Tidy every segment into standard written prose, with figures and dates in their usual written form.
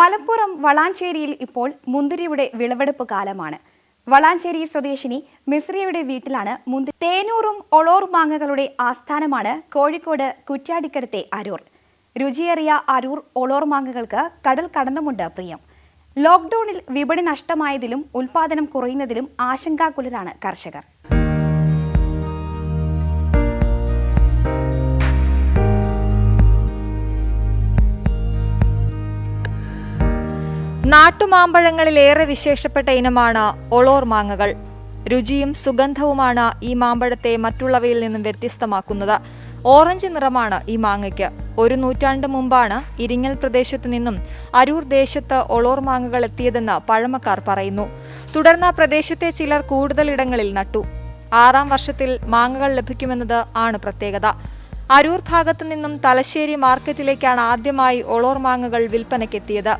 മലപ്പുറം വളാഞ്ചേരിയിൽ ഇപ്പോൾ മുന്തിരിയുടെ വിളവെടുപ്പ് കാലമാണ്. വളാഞ്ചേരി സ്വദേശിനി മിസ്രിയയുടെ വീട്ടിലാണ് മുന്തിരി. തേനൂറും ഒളോർ മാങ്ങകളുടെ ആസ്ഥാനമാണ് കോഴിക്കോട് കുറ്റ്യാടിക്കടുത്തെ അരൂർ. രുചിയേറിയ അരൂർ ഒളോർ മാങ്ങകൾക്ക് കടൽ കടന്നുമുണ്ട് പ്രിയം. ലോക്ക്ഡൌണിൽ വിപണി നഷ്ടമായതിലും ഉൽപാദനം കുറയുന്നതിലും ആശങ്കാകുലരാണ് കർഷകർ. നാട്ടുമാമ്പഴങ്ങളിലേറെ വിശേഷപ്പെട്ട ഇനമാണ് ഒളോർ മാങ്ങകൾ. രുചിയും സുഗന്ധവുമാണ് ഈ മാമ്പഴത്തെ മറ്റുള്ളവയിൽ നിന്നും വ്യത്യസ്തമാക്കുന്നത്. ഓറഞ്ച് നിറമാണ് ഈ മാങ്ങയ്ക്ക്. 1 നൂറ്റാണ്ട് മുമ്പാണ് ഇരിങ്ങൽ പ്രദേശത്തു നിന്നും അരൂർ ദേശത്ത് ഒളോർ മാങ്ങകൾ എത്തിയതെന്ന് പഴമക്കാർ പറയുന്നു. തുടർന്ന് പ്രദേശത്തെ ചിലർ കൂടുതലിടങ്ങളിൽ നട്ടു. 6ാം വർഷത്തിൽ മാങ്ങകൾ ലഭിക്കുമെന്നത് ആണ് പ്രത്യേകത. അരൂർ ഭാഗത്തു നിന്നും തലശ്ശേരി മാർക്കറ്റിലേക്കാണ് ആദ്യമായി ഒളോർ മാങ്ങകൾ വിൽപ്പനയ്ക്കെത്തിയത്.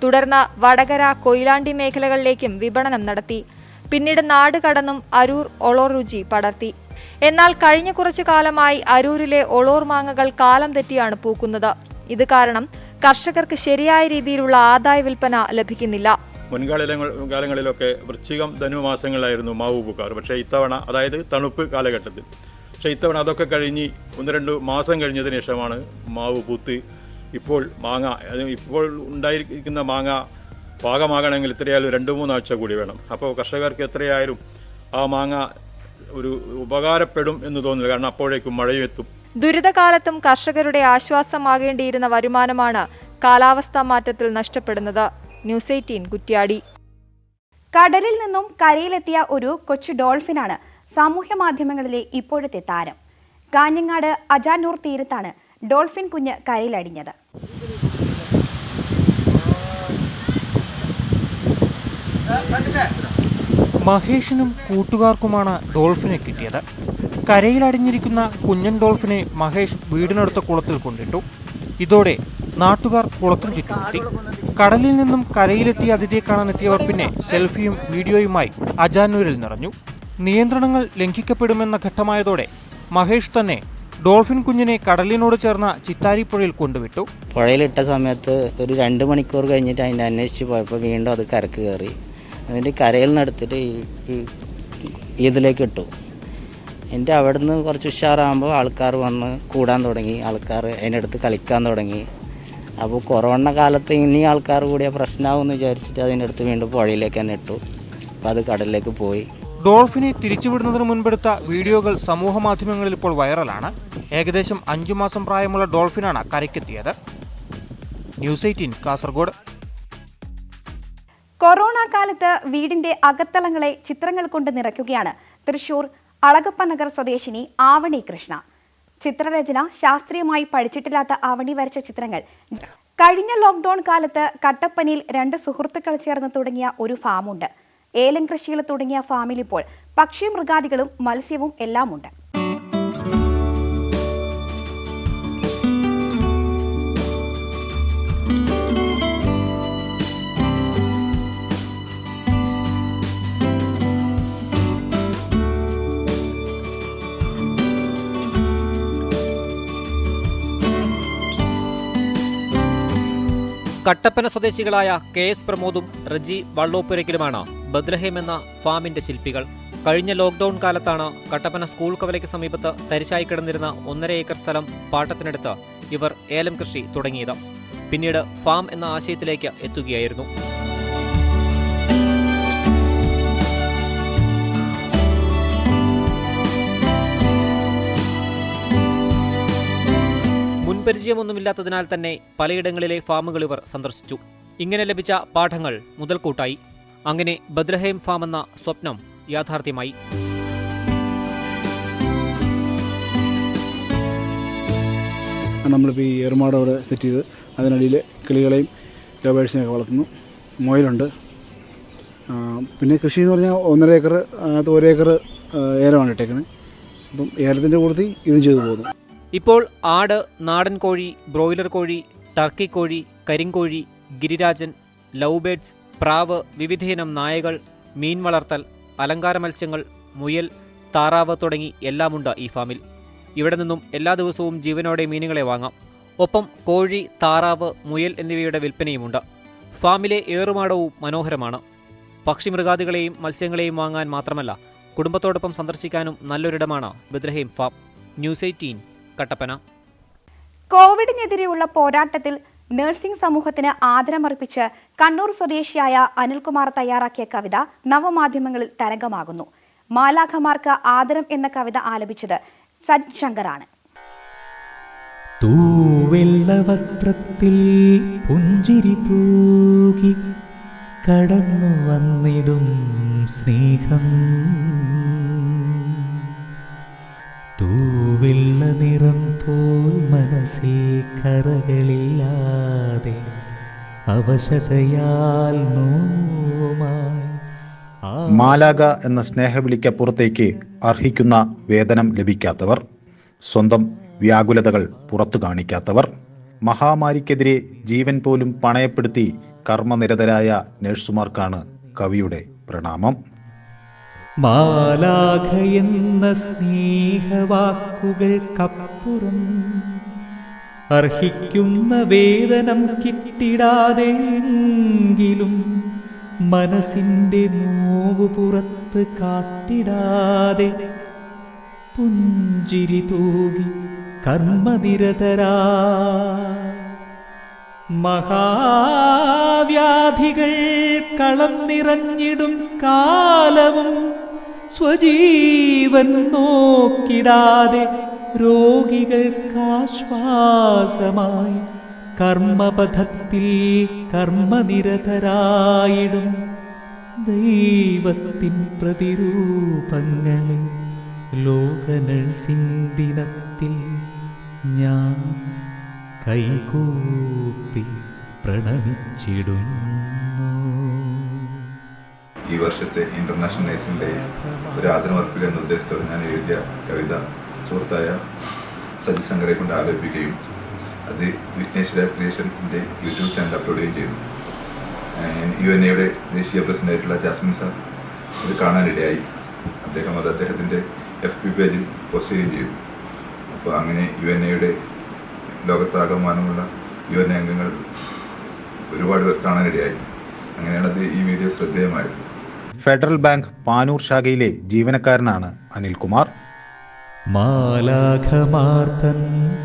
തുടർന്ന് വടകര, കൊയിലാണ്ടി മേഖലകളിലേക്കും വിപണനം നടത്തി. പിന്നീട് നാട് കടന്നും അരൂർ ഒളോർ രുചി പടർത്തി. എന്നാൽ കഴിഞ്ഞ കുറച്ചു കാലമായി അരൂരിലെ ഒളോർ മാങ്ങകൾ കാലം തെറ്റിയാണ് പൂക്കുന്നത്. ഇത് കാരണം കർഷകർക്ക് ശരിയായ രീതിയിലുള്ള ആദായ വിൽപ്പന ലഭിക്കുന്നില്ല. മുൻകാലങ്ങളിലൊക്കെ വൃശ്ചികം ധനുമാസങ്ങളിലായിരുന്നു മാവ് പൂക്കാറ്. പക്ഷേ ഇത്തവണ, അതായത് തണുപ്പ് കാലഘട്ടത്തിൽ, പക്ഷേ ഇത്തവണ അതൊക്കെ കഴിഞ്ഞ് 1-2 മാസം കഴിഞ്ഞതിന് ശേഷമാണ് മാവ് പൂത്ത് ഇപ്പോൾ മാങ്ങ, ഇപ്പോൾ ഉണ്ടായിരിക്കുന്ന മാങ്ങ പാകമാകണമെങ്കിൽ എത്രയായാലും 2-3 ആഴ്ച കൂടി വേണം. അപ്പോൾ കർഷകർക്ക് എത്രയായാലും ആ മാങ്ങ ഒരു ഉപകാരപ്പെടും എന്ന് തോന്നുന്നില്ല. കാരണം അപ്പോഴേക്കും മഴയും എത്തും. ദുരിതകാലത്തും കർഷകരുടെ ആശ്വാസമാകേണ്ടിയിരുന്ന വരുമാനമാണ് കാലാവസ്ഥാ മാറ്റത്തിൽ നഷ്ടപ്പെടുന്നത്. ന്യൂസ് 18 കുറ്റ്യാടി. കടലിൽ നിന്നും കരയിലെത്തിയ ഒരു കൊച്ചു ഡോൾഫിനാണ് സാമൂഹ്യ മാധ്യമങ്ങളിലെ ഇപ്പോഴത്തെ താരം. കാഞ്ഞങ്ങാട് അജാനൂർ തീരത്താണ് ഡോൾഫിൻ കുഞ്ഞ് കരയിലടിഞ്ഞത്. മഹേഷിനും കൂട്ടുകാർക്കുമാണ് ഡോൾഫിനെ കിട്ടിയത്. കരയിലടിഞ്ഞിരിക്കുന്ന കുഞ്ഞൻ ഡോൾഫിനെ മഹേഷ് വീടിനടുത്ത കുളത്തിൽ കൊണ്ടിട്ടു. ഇതോടെ നാട്ടുകാർ കുളത്തിന് ചുറ്റുമെത്തി. കടലിൽ നിന്നും കരയിലെത്തിയ അതിഥിയെ കാണാനെത്തിയവർ പിന്നെ സെൽഫിയും വീഡിയോയുമായി അജാനൂരിൽ നിറഞ്ഞു. നിയന്ത്രണങ്ങൾ ലംഘിക്കപ്പെടുമെന്ന ഘട്ടമായതോടെ മഹേഷ് തന്നെ ഡോൾഫിൻ കുഞ്ഞിനെ കടലിനോട് ചേർന്ന ചിത്താരിപ്പുഴയിൽ കൊണ്ടുവിട്ടു. പുഴയിലിട്ട സമയത്ത് ഒരു 2 മണിക്കൂർ കഴിഞ്ഞിട്ട് അതിൻ്റെ അന്വേഷിച്ച് പോയപ്പോൾ വീണ്ടും അത് കരക്ക് കയറി. അതിൻ്റെ കരയിൽ നിന്ന് എടുത്തിട്ട് ഇതിലേക്ക് ഇട്ടു. എൻ്റെ അവിടെ നിന്ന് കുറച്ച് ഉഷാറാകുമ്പോൾ ആൾക്കാർ വന്ന് കൂടാൻ തുടങ്ങി. ആൾക്കാർ അതിനടുത്ത് കളിക്കാൻ തുടങ്ങി. അപ്പോൾ കൊറോണ കാലത്ത് ഇനി ആൾക്കാർ കൂടിയ പ്രശ്നമാകുമെന്ന് വിചാരിച്ചിട്ട് അതിൻ്റെ അടുത്ത് വീണ്ടും പുഴയിലേക്ക് തന്നെ ഇട്ടു. അപ്പോൾ അത് കടലിലേക്ക് പോയി. ഡോൾഫിനെ തിരിച്ചുവിടുന്നതിന് മുൻപെടുത്ത വീഡിയോകൾ സമൂഹ മാധ്യമങ്ങളിൽ ഇപ്പോൾ വൈറലാണ്. ഏകദേശം 5 മാസം പ്രായമുള്ള ഡോൾഫിനാണ് കരയ്ക്കെത്തിയത്. ന്യൂസ് 18 കാസർഗോഡ്. കൊറോണ കാലത്ത് വീടിന്റെ അകത്തളങ്ങളെ ചിത്രങ്ങൾ കൊണ്ട് നിറയ്ക്കുകയാണ് തൃശൂർ അളഗപ്പനഗർ സ്വദേശിനി ആവണി കൃഷ്ണ. ചിത്രരചന ശാസ്ത്രീയമായി പഠിച്ചിട്ടില്ലാത്ത ആവണി വരച്ച ചിത്രങ്ങൾ കഴിഞ്ഞ ലോക്ക്ഡൌൺ കാലത്ത് കട്ടപ്പനയിൽ 2 സുഹൃത്തുക്കൾ ചേർന്ന് തുടങ്ങിയ ഒരു ഫാമുണ്ട്. ഏലം കൃഷിയിൽ തുടങ്ങിയ ഫാമിൽ ഇപ്പോൾ പക്ഷി മൃഗാദികളും മത്സ്യവും എല്ലാമുണ്ട്. കട്ടപ്പന സ്വദേശികളായ KS പ്രമോദും റജി വള്ളോപ്പുരയ്ക്കലുമാണ് ബദ്ലഹേം എന്ന ഫാമിന്റെ ശില്പികൾ. കഴിഞ്ഞ ലോക്ക്ഡൌൺ കാലത്താണ് കട്ടപ്പന സ്കൂൾ കവലയ്ക്ക് സമീപത്ത് തരിശായി കിടന്നിരുന്ന 1.5 ഏക്കർ സ്ഥലം പാട്ടത്തിനെടുത്ത് ഇവർ ഏലം കൃഷി തുടങ്ങിയത്. പിന്നീട് ഫാം എന്ന ആശയത്തിലേക്ക് എത്തുകയായിരുന്നു. മുൻപരിചയമൊന്നുമില്ലാത്തതിനാൽ തന്നെ പലയിടങ്ങളിലെ ഫാമുകൾ ഇവർ സന്ദർശിച്ചു. ഇങ്ങനെ ലഭിച്ച പാഠങ്ങൾ മുതൽക്കൂട്ടായി. അങ്ങനെ ബദ്ലഹേം ഫാം എന്ന സ്വപ്നം യാഥാർത്ഥ്യമായി. നമ്മളിപ്പോൾ ഈ ഏറുമാടോടെ സെറ്റ് ചെയ്ത് അതിനടിയിൽ കിളികളെയും ലവേഴ്സിനെയൊക്കെ വളർത്തുന്നു. മുയലുണ്ട്. പിന്നെ കൃഷി എന്ന് പറഞ്ഞാൽ 1.5 ഏക്കർ, അത് 1 ഏക്കർ ഏലമാണ് ഇട്ടേക്കുന്നത്. അപ്പം ഏലത്തിൻ്റെ കൂട്ടത്തിൽ ഇതും ചെയ്തു പോകുന്നു. ഇപ്പോൾ ആട്, നാടൻ കോഴി, ബ്രോയിലർ കോഴി, ടർക്കി കോഴി, കരിങ്കോഴി, ഗിരിരാജൻ, ലവ് ബേഡ്സ്, പ്രാവ്, വിവിധയിനം നായകൾ, മീൻ വളർത്തൽ, അലങ്കാര മത്സ്യങ്ങൾ, മുയൽ, താറാവ് തുടങ്ങി എല്ലാമുണ്ട് ഈ ഫാമിൽ. ഇവിടെ നിന്നും എല്ലാ ദിവസവും ജീവനോടെ മീനുകളെ വാങ്ങാം. ഒപ്പം കോഴി, താറാവ്, മുയൽ എന്നിവയുടെ വിൽപ്പനയുമുണ്ട്. ഫാമിലെ ഏറുമാടവും മനോഹരമാണ്. പക്ഷിമൃഗാദികളെയും മത്സ്യങ്ങളെയും വാങ്ങാൻ മാത്രമല്ല, കുടുംബത്തോടൊപ്പം സന്ദർശിക്കാനും നല്ലൊരിടമാണ് ബദ്ലഹേം ഫാം. ന്യൂസ് 18 കട്ടപ്പന. കോവിഡിനെതിരെയുള്ള പോരാട്ടത്തിൽ നഴ്സിംഗ് സമൂഹത്തിന് ആദരമർപ്പിച്ച് കണ്ണൂർ സ്വദേശിയായ അനിൽകുമാർ തയ്യാറാക്കിയ കവിത നവമാധ്യമങ്ങളിൽ തരംഗമാകുന്നു. മാലാഖമാർക്ക് ആദരം എന്ന കവിത ആലപിച്ചത് സജിത് ശങ്കറാണ്. തൂവെള്ള വസ്ത്രത്തിൽ പുഞ്ചിരി തൂകി കടന്നു വന്നിടും സ്നേഹം, തൂവെള്ള നിറം പോൽ മനസ്സിൽ കറകളില്ലാതെ അവശതയാൽ നോമായി. മാലാഖ എന്ന സ്നേഹവിളിക്കപ്പുറത്തേക്ക് അർഹിക്കുന്ന വേതനം ലഭിക്കാത്തവർ, സ്വന്തം വ്യാകുലതകൾ പുറത്തു കാണിക്കാത്തവർ, മഹാമാരിക്കെതിരെ ജീവൻ പോലും പണയപ്പെടുത്തി കർമ്മനിരതരായ നഴ്സുമാർക്കാണ് കവിയുടെ പ്രണാമം. മാലാഖയെന്ന സ്നേഹവാക്കുകൾക്കപ്പുറം അർഹിക്കുന്ന വേതനം കിട്ടിടാതെങ്കിലും മനസ്സിൻ്റെ നോവ് പുറത്ത് കാട്ടിടാതെ പുഞ്ചിരി തൂകി കർമ്മനിരതരാ. മഹാവ്യാധികൾ കളം നിറഞ്ഞിടും കാലവും സ്വജീവൻ നോക്കിടാതെ രോഗികൾക്കാശ്വാസമായി കർമ്മപഥത്തിൽ കർമ്മനിരതരായിടും ദൈവത്തിൻ പ്രതിരൂപങ്ങളെ ലോക നഴ്സിംഗ് ദിനത്തിൽ ഞാൻ കൈകൂപ്പി പ്രണമിച്ചിടുന്നു. ഈ വർഷത്തെ ഇന്റർനാഷണൽ നഴ്സിംഗ് ഡേ ഒരു ആദരമർപ്പിക്കുക എന്ന ഉദ്ദേശത്തോടെ ഞാൻ എഴുതിയ കവിത സുഹൃത്തായ സജിത് ശങ്കറെ കൊണ്ട് ആലപിക്കുകയും അത് വിഘ്നേശ്വര ക്രിയേഷൻസിൻ്റെ യൂട്യൂബ് ചാനൽ അപ്ലോഡ് ചെയ്യുകയും ചെയ്തു. UNAയുടെ ദേശീയ പ്രസിഡന്റായിട്ടുള്ള ജാസ്മിൻ സാർ ഇത് കാണാനിടയായി. അദ്ദേഹം അത് അദ്ദേഹത്തിൻ്റെ FB പേജിൽ പോസ്റ്റ് ചെയ്യുകയും ചെയ്തു. അപ്പോൾ അങ്ങനെ UNAയുടെ ലോകത്താകമാനമുള്ള UNA അംഗങ്ങൾ ഒരുപാട് പേർ കാണാനിടയായി. അങ്ങനെയാണ് അത് ഈ വീഡിയോ ശ്രദ്ധേയമായത്. ഫെഡറൽ ബാങ്ക് പാനൂർ ശാഖയിലെ ജീവനക്കാരനാണ് അനിൽകുമാർ. മാലാഖമാർ തൻ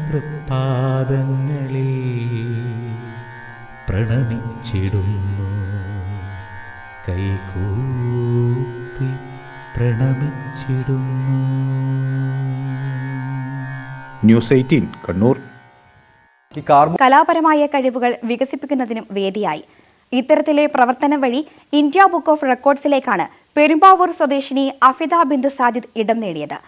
തൃപ്പാദങ്ങളിൽ പ്രണമിച്ചിടുന്നു, കൈകൂപ്പി പ്രണമിച്ചിടുന്നു. ന്യൂസ് 18 കണ്ണൂർ. കലാപരമായ കഴിവുകൾ വികസിപ്പിക്കുന്നതിനും വേദിയായി. ഇത്തരത്തിലെ പ്രവർത്തനം വഴി ഇന്ത്യ ബുക്ക് ഓഫ് റെക്കോർഡ്സിലേക്കാണ് പെരുമ്പാവൂർ സ്വദേശിനി അഫിദ ബിന്ത് സാജിദ് ഇടം നേടിയത്.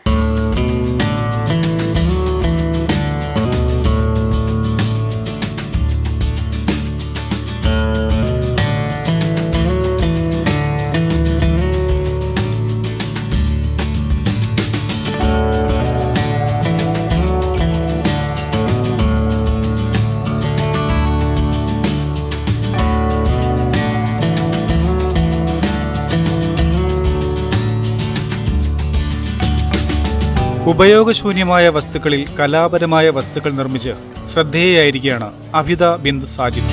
ഉപയോഗശൂന്യമായ വസ്തുക്കളിൽ കലാപരമായ വസ്തുക്കൾ നിർമ്മിച്ച് ശ്രദ്ധേയയായിരിക്കുകയാണ് അഫിദ ബിന്ത് സാജിദ്.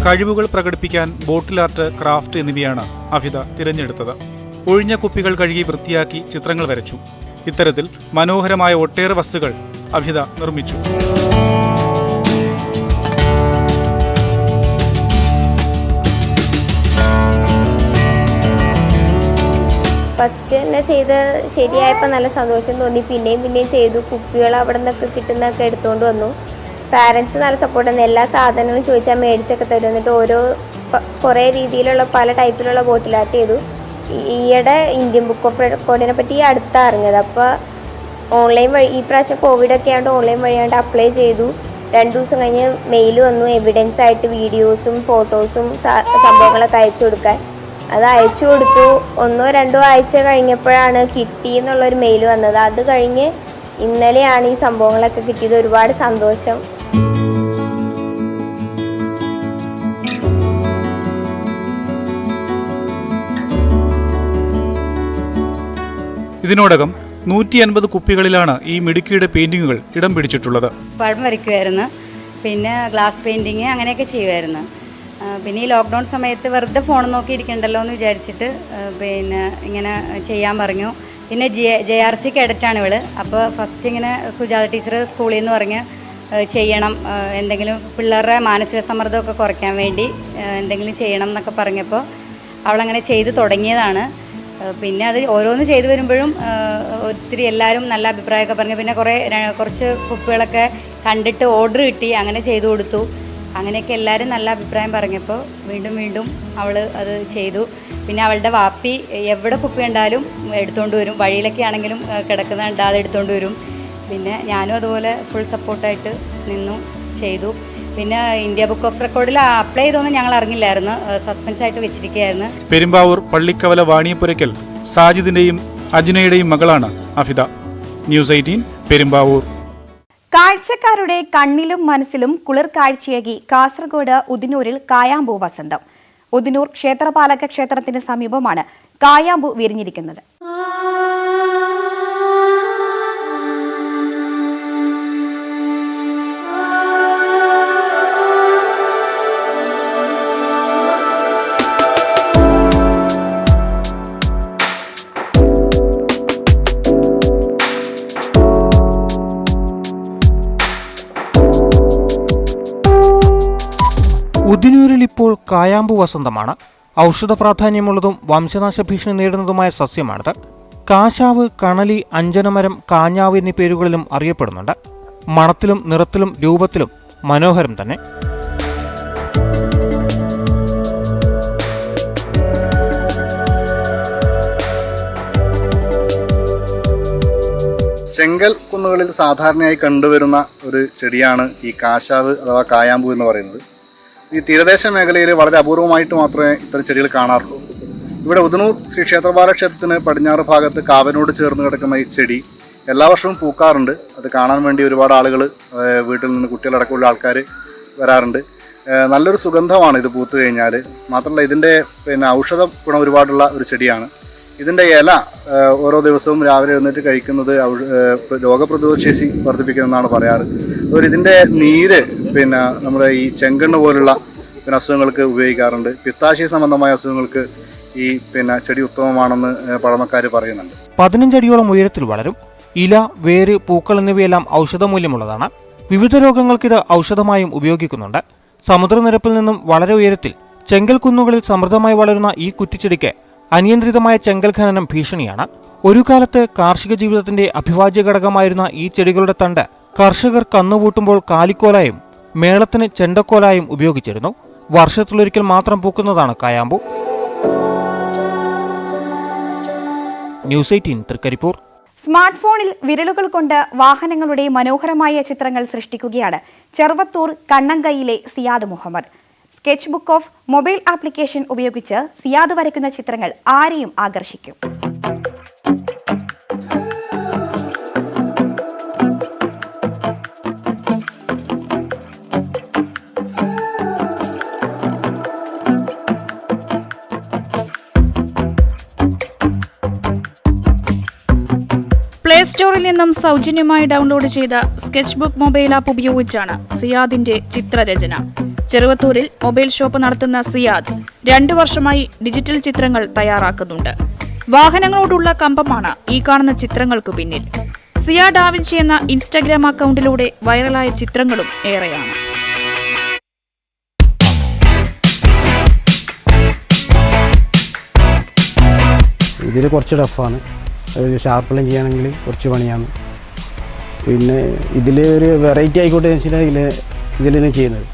കഴിവുകൾ പ്രകടിപ്പിക്കാൻ ബോട്ടിൽ ആർട്ട്, ക്രാഫ്റ്റ് എന്നിവയാണ് അഫിദ തിരഞ്ഞെടുത്തത്. ഒഴിഞ്ഞ കുപ്പികൾ കഴുകി വൃത്തിയാക്കി ചിത്രങ്ങൾ വരച്ചു. ഇത്തരത്തിൽ മനോഹരമായ ഒട്ടേറെ വസ്തുക്കൾ അഫിദ നിർമ്മിച്ചു. ഫസ്റ്റ് തന്നെ ചെയ്ത് ശരിയായപ്പോൾ നല്ല സന്തോഷം തോന്നി. പിന്നെയും ചെയ്തു. കുപ്പികൾ അവിടെ നിന്നൊക്കെ കിട്ടുന്നതൊക്കെ എടുത്തുകൊണ്ട് വന്നു. പാരൻസ് നല്ല സപ്പോർട്ടാണ്. എല്ലാ സാധനങ്ങളും ചോദിച്ചാൽ മേടിച്ചൊക്കെ തരും. എന്നിട്ട് കുറേ രീതിയിലുള്ള പല ടൈപ്പിലുള്ള ബോട്ടിൽ ആർട്ട് ചെയ്തു. ഈയിടെ ഇന്ത്യൻ ബുക്ക് ഓഫ് റെക്കോർഡിനെ പറ്റി അടുത്താണ് അറിഞ്ഞത്. അപ്പോൾ ഓൺലൈൻ വഴി, ഈ പ്രാവശ്യം കോവിഡൊക്കെ ആയതുകൊണ്ട് ഓൺലൈൻ വഴിയാണ്ട് അപ്ലൈ ചെയ്തു. 2 ദിവസം കഴിഞ്ഞ് മെയിൽ വന്നു, എവിഡൻസ് ആയിട്ട് വീഡിയോസും ഫോട്ടോസും സംഭവങ്ങളൊക്കെ അയച്ചു കൊടുക്കാൻ. അത് അയച്ചു കൊടുത്തു. 1-2 ആഴ്ച കഴിഞ്ഞപ്പോഴാണ് കിട്ടി എന്നുള്ളൊരു മെയിൽ വന്നത്. അത് കഴിഞ്ഞ് ഇന്നലെയാണ് ഈ സംഭവങ്ങളൊക്കെ കിട്ടിയത്. ഒരുപാട് സന്തോഷം. ഇതിനോടകം 150 കുപ്പികളിലാണ് ഈ മിടുക്കിയുടെ പെയിന്റിങ്ങുകൾ ഇടം പിടിച്ചിട്ടുള്ളത്. പടം വരയ്ക്കുമായിരുന്നു, പിന്നെ ഗ്ലാസ് പെയിന്റിങ് അങ്ങനെയൊക്കെ ചെയ്യുമായിരുന്നു. പിന്നെ ഈ ലോക്ക്ഡൗൺ സമയത്ത് വെറുതെ ഫോൺ നോക്കിയിരിക്കണ്ടല്ലോ എന്ന് വിചാരിച്ചിട്ട് പിന്നെ ഇങ്ങനെ ചെയ്യാൻ പറഞ്ഞു. പിന്നെ JRC കേഡറ്റാണ് ഇവള്. അപ്പോൾ ഫസ്റ്റ് ഇങ്ങനെ സുജാത ടീച്ചർ സ്കൂളിൽ നിന്ന് പറഞ്ഞ് ചെയ്യണം, എന്തെങ്കിലും പിള്ളേരുടെ മാനസിക സമ്മർദ്ദമൊക്കെ കുറയ്ക്കാൻ വേണ്ടി എന്തെങ്കിലും ചെയ്യണം എന്നൊക്കെ പറഞ്ഞപ്പോൾ അവളങ്ങനെ ചെയ്തു തുടങ്ങിയതാണ്. പിന്നെ അത് ഓരോന്ന് ചെയ്തു വരുമ്പോഴും ഒത്തിരി എല്ലാവരും നല്ല അഭിപ്രായമൊക്കെ പറഞ്ഞു. പിന്നെ കുറച്ച് കുപ്പികളൊക്കെ കണ്ടിട്ട് ഓർഡർ കിട്ടി, അങ്ങനെ ചെയ്തു കൊടുത്തു. അങ്ങനെയൊക്കെ എല്ലാവരും നല്ല അഭിപ്രായം പറഞ്ഞപ്പോൾ വീണ്ടും അവൾ അത് ചെയ്തു. പിന്നെ അവളുടെ വാപ്പി എവിടെ കുപ്പി ഉണ്ടാലും എടുത്തുകൊണ്ട് വരും, വഴിയിലൊക്കെ ആണെങ്കിലും കിടക്കുന്നുണ്ട് അത് എടുത്തുകൊണ്ട് വരും. പിന്നെ ഞാനും അതുപോലെ ഫുൾ സപ്പോർട്ടായിട്ട് നിന്നു, ചെയ്തു. പിന്നെ ഇന്ത്യ ബുക്ക് ഓഫ് റെക്കോർഡിൽ അപ്ലൈ ചെയ്തൊന്നും ഞങ്ങൾ അറിഞ്ഞില്ലായിരുന്നു, സസ്പെൻസ് ആയിട്ട് വെച്ചിരിക്കുകയായിരുന്നു. പെരുമ്പാവൂർ പള്ളിക്കവല വാണിയപ്പുരയ്ക്കൽ സാജിദിന്റെയും അജ്നയുടെയും മകളാണ് അഫിദ. ന്യൂസ് 18 പെരുമ്പാവൂർ. കാഴ്ചക്കാരുടെ കണ്ണിലും മനസ്സിലും കുളിർ കാഴ്ചയാക്കി കാസർഗോഡ് ഉദിനൂരിൽ കായാമ്പൂ വസന്തം. ഉദിനൂർ ക്ഷേത്രപാലക ക്ഷേത്രത്തിന് സമീപമാണ് കായാമ്പൂ വിരിഞ്ഞിരിക്കുന്നത്. ഉദിനൂരിൽ ഇപ്പോൾ കായാമ്പൂ വസന്തമാണ്. ഔഷധ പ്രാധാന്യമുള്ളതും വംശനാശ ഭീഷണി നേരിടുന്നതുമായ സസ്യമാണിത്. കാശാവ്, കണലി, അഞ്ജനമരം, കാഞ്ഞാവ് എന്നീ പേരുകളിലും അറിയപ്പെടുന്നുണ്ട്. മണത്തിലും നിറത്തിലും രൂപത്തിലും മനോഹരം തന്നെ. ചെങ്കൽ കുന്നുകളിൽ സാധാരണയായി കണ്ടുവരുന്ന ഒരു ചെടിയാണ് ഈ കാശാവ് അഥവാ കായാമ്പൂ എന്ന് പറയുന്നത്. ഈ തീരദേശ മേഖലയിൽ വളരെ അപൂർവമായിട്ട് മാത്രമേ ഇത്തരം ചെടികൾ കാണാറുള്ളൂ. ഇവിടെ ഉദിനൂർ ശ്രീ ക്ഷേത്രപാല ക്ഷേത്രത്തിന് പടിഞ്ഞാറ് ഭാഗത്ത് കാവനോട് ചേർന്ന് കിടക്കുന്ന ഈ ചെടി എല്ലാ വർഷവും പൂക്കാറുണ്ട്. അത് കാണാൻ വേണ്ടി ഒരുപാട് ആളുകൾ, വീട്ടിൽ നിന്ന് കുട്ടികളടക്കമുള്ള ആൾക്കാർ വരാറുണ്ട്. നല്ലൊരു സുഗന്ധമാണ് ഇത് പൂത്തു കഴിഞ്ഞാൽ. മാത്രമല്ല ഇതിൻ്റെ ഔഷധ ഗുണം ഒരുപാടുള്ള ഒരു ചെടിയാണ്. ഇതിൻ്റെ ഇല ഓരോ ദിവസവും രാവിലെ എഴുന്നേറ്റ് കഴിക്കുന്നത് രോഗപ്രതിരോധ ശേഷി വർദ്ധിപ്പിക്കുന്നതെന്നാണ് പറയാറ്. അതുപോലെ ഇതിൻ്റെ നീര് നമ്മുടെ ഈ ചെങ്കണ്ണ് പോലുള്ള അസുഖങ്ങൾക്ക് ഉപയോഗിക്കാറുണ്ട്. പിത്താശയ സംബന്ധമായ അസുഖങ്ങൾക്ക് ഈ ചെടി ഉത്തമമാണെന്ന് പഴമക്കാർ പറയുന്നുണ്ട്. 15 അടിയോളം ഉയരത്തിൽ വളരും. ഇല, വേര്, പൂക്കൾ എന്നിവയെല്ലാം ഔഷധമൂല്യമുള്ളതാണ്. വിവിധ രോഗങ്ങൾക്കിത് ഔഷധമായും ഉപയോഗിക്കുന്നുണ്ട്. സമുദ്രനിരപ്പിൽ നിന്നും വളരെ ഉയരത്തിൽ ചെങ്കൽ കുന്നുകളിൽ സമൃദ്ധമായി വളരുന്ന ഈ കുറ്റിച്ചെടിക്ക് അനിയന്ത്രിതമായ ചെങ്കൽ ഖനനം ഭീഷണിയാണ്. ഒരു കാലത്ത് കാർഷിക ജീവിതത്തിന്റെ അഭിവാജ്യ ഘടകമായിരുന്ന ഈ ചെടികളുടെ തണ്ട് കർഷകർ കന്നുകൂട്ടുമ്പോൾ കാലിക്കോലായും മേളത്തിന് ചെണ്ടക്കോലായും ഉപയോഗിച്ചിരുന്നു. വർഷത്തിലൊരിക്കൽ മാത്രം പൂക്കുന്നതാണ് കായാമ്പൂ. ന്യൂസ് 18 തൃക്കരിപ്പൂർ. സ്മാർട്ട് ഫോണിൽ വിരലുകൾ കൊണ്ട് വാഹനങ്ങളുടെ മനോഹരമായ ചിത്രങ്ങൾ സൃഷ്ടിക്കുകയാണ് ചെറുവത്തൂർ കണ്ണങ്കൈയിലെ Siyad Muhammad. Sketch book of mobile application ഉപയോഗിച്ച് സിയാദ് വരയ്ക്കുന്ന ചിത്രങ്ങൾ ആരെയും ആകർഷിക്കും. പ്ലേ സ്റ്റോറിൽ നിന്നും സൗജന്യമായി ഡൗൺലോഡ് ചെയ്ത സ്കെച്ച് ബുക്ക് മൊബൈൽ ആപ്പ് ഉപയോഗിച്ചാണ് സിയാദിന്റെ ചിത്രരചന. ചെറുവത്തൂരിൽ മൊബൈൽ ഷോപ്പ് നടത്തുന്ന സിയാദ് 2 വർഷമായി ഡിജിറ്റൽ ചിത്രങ്ങൾ തയ്യാറാക്കുന്നുണ്ട്. വാഹനങ്ങളോടുള്ള കമ്പമാണ് ഈ കാണുന്ന ചിത്രങ്ങൾക്ക് പിന്നിൽ. സിയാ ഡാവിഞ്ചി എന്ന ഇൻസ്റ്റഗ്രാം അക്കൗണ്ടിലൂടെ വൈറലായ ചിത്രങ്ങളും ഏറെയാണ്. ഇതിൽ കുറച്ച് ടഫാണ്. ഷാർപ്പെല്ലാം ചെയ്യുകയാണെങ്കിൽ കുറച്ച് പണിയാണ്. പിന്നെ ഇതിൽ ഒരു വെറൈറ്റി ആയിക്കോട്ടെ എന്ന് വെച്ചിട്ടുണ്ടെങ്കിൽ ഇതിലാണ് ചെയ്യുന്നത്.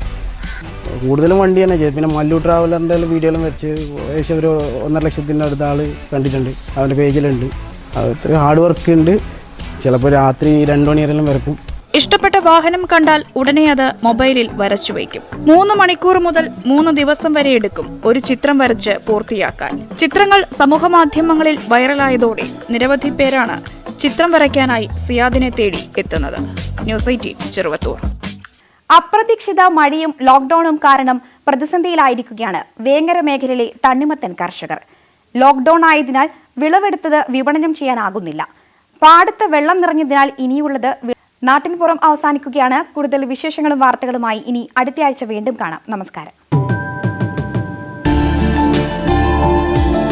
കൂടുതലും വണ്ടി തന്നെ ചെയ്ത്. പിന്നെ മല്ലു ട്രാവലറിൻ്റെ വീഡിയോയിലും വെച്ച് ഏകദേശം ഒരു 1.5 ലക്ഷത്തിൻ്റെ അടുത്ത ആൾ കണ്ടിട്ടുണ്ട്. അവൻ്റെ പേജിലുണ്ട്. അത്ര ഹാർഡ് വർക്ക് ഉണ്ട്. ചിലപ്പോൾ രാത്രി 2 മണി വരെല്ലാം വരക്കും. ഇഷ്ടപ്പെട്ട വാഹനം കണ്ടാൽ ഉടനെ അത് മൊബൈലിൽ വരച്ചു വയ്ക്കും. 3 മണിക്കൂർ മുതൽ 3 ദിവസം വരെ എടുക്കും ഒരു ചിത്രം വരച്ച് പൂർത്തിയാക്കാൻ. ചിത്രങ്ങൾ സമൂഹമാധ്യമങ്ങളിൽ വൈറലായതോടെ നിരവധി പേരാണ് ചിത്രം വരയ്ക്കാനായി സിയാദിനെ തേടി എത്തുന്നത്. ന്യൂസ് 18 ചെറുവത്തൂർ. അപ്രതീക്ഷിത മഴയും ലോക്ഡൌണും കാരണം പ്രതിസന്ധിയിലായിരിക്കുകയാണ് വേങ്ങര മേഖലയിലെ തണ്ണിമത്തൻ കർഷകർ. ലോക്ഡൌൺ ആയതിനാൽ വിളവെടുത്തത് വിപണനം ചെയ്യാനാകുന്നില്ല. പാടത്ത് വെള്ളം നിറഞ്ഞതിനാൽ ഇനിയുള്ളത് നാട്ടിൻപുറം അവസാനിക്കുകയാണ്. കൂടുതൽ വിശേഷങ്ങളും വാർത്തകളുമായി ഇനി അടുത്തയാഴ്ച വീണ്ടും കാണാം. നമസ്കാരം.